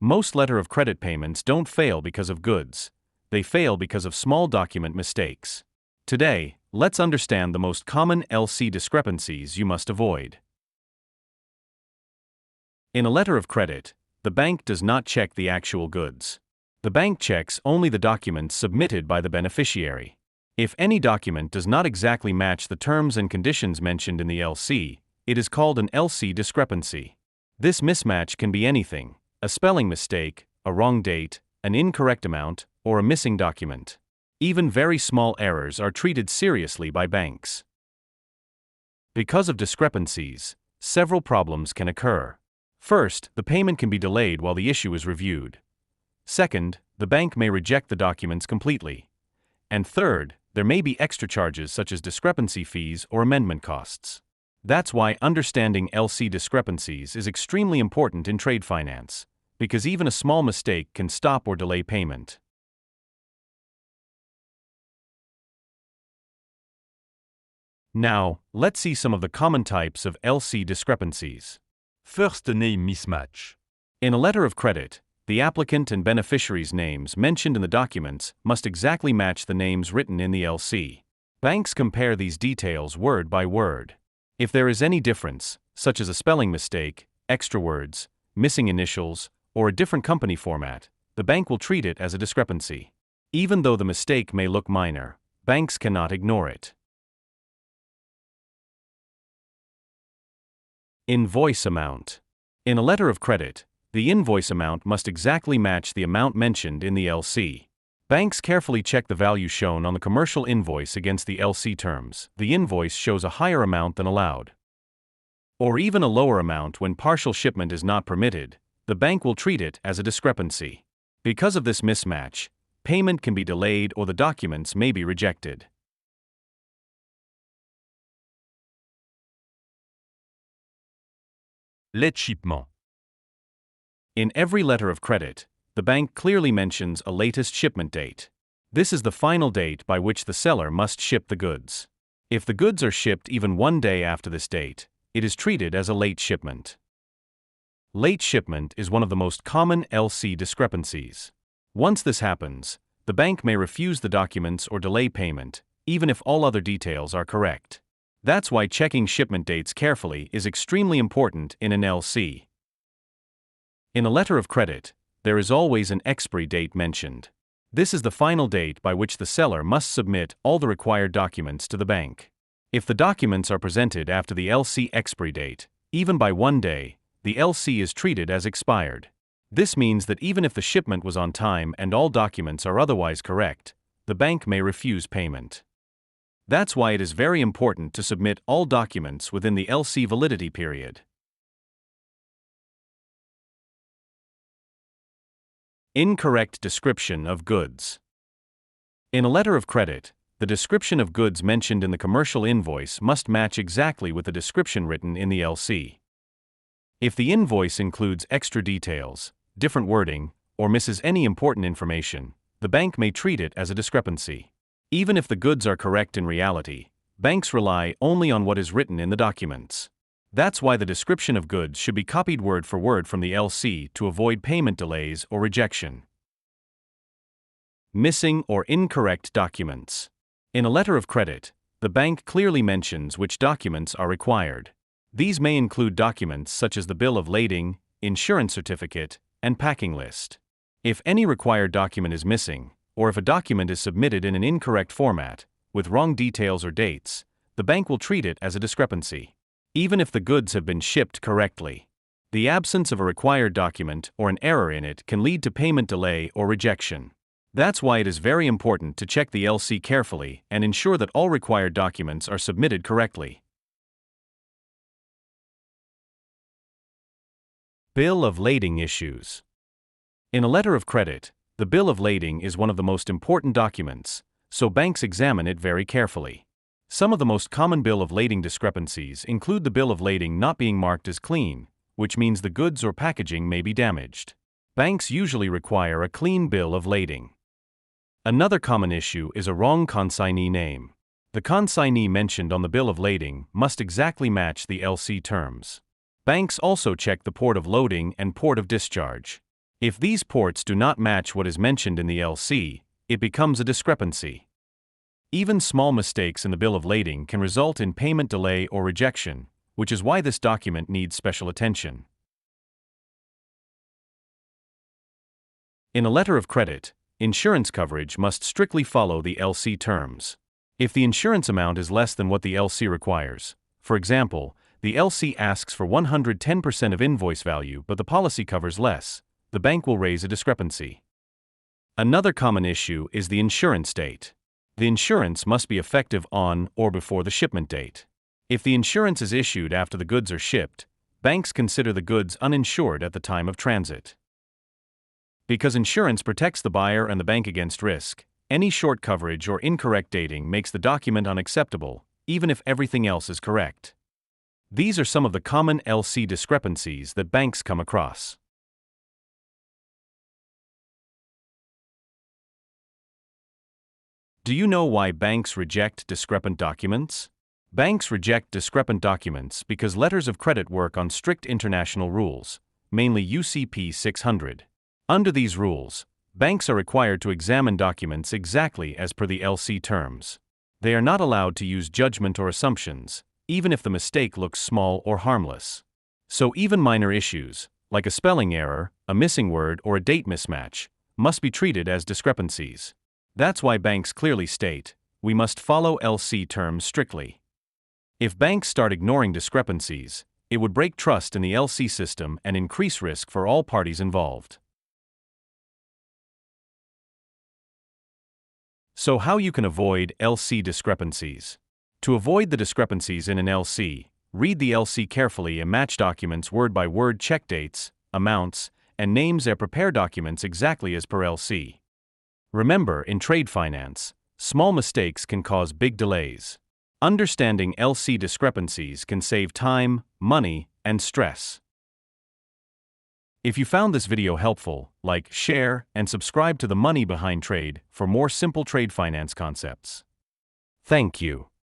Most letter of credit payments don't fail because of goods. They fail because of small document mistakes. Today, let's understand the most common LC discrepancies you must avoid. In a letter of credit, the bank does not check the actual goods. The bank checks only the documents submitted by the beneficiary. If any document does not exactly match the terms and conditions mentioned in the LC, it is called an LC discrepancy. This mismatch can be anything: a spelling mistake, a wrong date, an incorrect amount, or a missing document. Even very small errors are treated seriously by banks. Because of discrepancies, several problems can occur. First, the payment can be delayed while the issue is reviewed. Second, the bank may reject the documents completely. And third, there may be extra charges such as discrepancy fees or amendment costs. That's why understanding LC discrepancies is extremely important in trade finance, because even a small mistake can stop or delay payment. Now, let's see some of the common types of LC discrepancies. First name mismatch. In a letter of credit, the applicant and beneficiary's names mentioned in the documents must exactly match the names written in the LC. Banks compare these details word by word. If there is any difference, such as a spelling mistake, extra words, missing initials, or a different company format, the bank will treat it as a discrepancy. Even though the mistake may look minor, banks cannot ignore it. Invoice amount. In a letter of credit, the invoice amount must exactly match the amount mentioned in the LC. Banks carefully check the value shown on the commercial invoice against the LC terms. The invoice shows a higher amount than allowed, or even a lower amount when partial shipment is not permitted. The bank will treat it as a discrepancy. Because of this mismatch, payment can be delayed or the documents may be rejected. Late shipment. In every letter of credit, the bank clearly mentions a latest shipment date. This is the final date by which the seller must ship the goods. If the goods are shipped even one day after this date, it is treated as a late shipment. Late shipment is one of the most common LC discrepancies. Once this happens, the bank may refuse the documents or delay payment, even if all other details are correct. That's why checking shipment dates carefully is extremely important in an LC. In a letter of credit, there is always an expiry date mentioned. This is the final date by which the seller must submit all the required documents to the bank. If the documents are presented after the LC expiry date, even by one day, the LC is treated as expired. This means that even if the shipment was on time and all documents are otherwise correct, the bank may refuse payment. That's why it is very important to submit all documents within the LC validity period. Incorrect description of goods. In a letter of credit, the description of goods mentioned in the commercial invoice must match exactly with the description written in the LC. If the invoice includes extra details, different wording, or misses any important information, the bank may treat it as a discrepancy. Even if the goods are correct in reality, banks rely only on what is written in the documents. That's why the description of goods should be copied word for word from the LC to avoid payment delays or rejection. Missing or incorrect documents. In a letter of credit, the bank clearly mentions which documents are required. These may include documents such as the bill of lading, insurance certificate, and packing list. If any required document is missing, or if a document is submitted in an incorrect format, with wrong details or dates, the bank will treat it as a discrepancy, even if the goods have been shipped correctly. The absence of a required document or an error in it can lead to payment delay or rejection. That's why it is very important to check the LC carefully and ensure that all required documents are submitted correctly. Bill of lading issues. In a letter of credit, the bill of lading is one of the most important documents, so banks examine it very carefully. Some of the most common bill of lading discrepancies include the bill of lading not being marked as clean, which means the goods or packaging may be damaged. Banks usually require a clean bill of lading. Another common issue is a wrong consignee name. The consignee mentioned on the bill of lading must exactly match the LC terms. Banks also check the port of loading and port of discharge. If these ports do not match what is mentioned in the LC, it becomes a discrepancy. Even small mistakes in the bill of lading can result in payment delay or rejection, which is why this document needs special attention. In a letter of credit, insurance coverage must strictly follow the LC terms. If the insurance amount is less than what the LC requires, for example, the LC asks for 110% of invoice value but the policy covers less, the bank will raise a discrepancy. Another common issue is the insurance date. The insurance must be effective on or before the shipment date. If the insurance is issued after the goods are shipped, banks consider the goods uninsured at the time of transit. Because insurance protects the buyer and the bank against risk, any short coverage or incorrect dating makes the document unacceptable, even if everything else is correct. These are some of the common LC discrepancies that banks come across. Do you know why banks reject discrepant documents? Banks reject discrepant documents because letters of credit work on strict international rules, mainly UCP 600. Under these rules, banks are required to examine documents exactly as per the LC terms. They are not allowed to use judgment or assumptions, even if the mistake looks small or harmless. So even minor issues, like a spelling error, a missing word, or a date mismatch, must be treated as discrepancies. That's why banks clearly state, we must follow LC terms strictly. If banks start ignoring discrepancies, it would break trust in the LC system and increase risk for all parties involved. So how you can avoid LC discrepancies? To avoid the discrepancies in an LC, read the LC carefully and match documents word by word, check dates, amounts, and names and prepare documents exactly as per LC. Remember, in trade finance, small mistakes can cause big delays. Understanding LC discrepancies can save time, money, and stress. If you found this video helpful, like, share, and subscribe to The Money Behind Trade for more simple trade finance concepts. Thank you.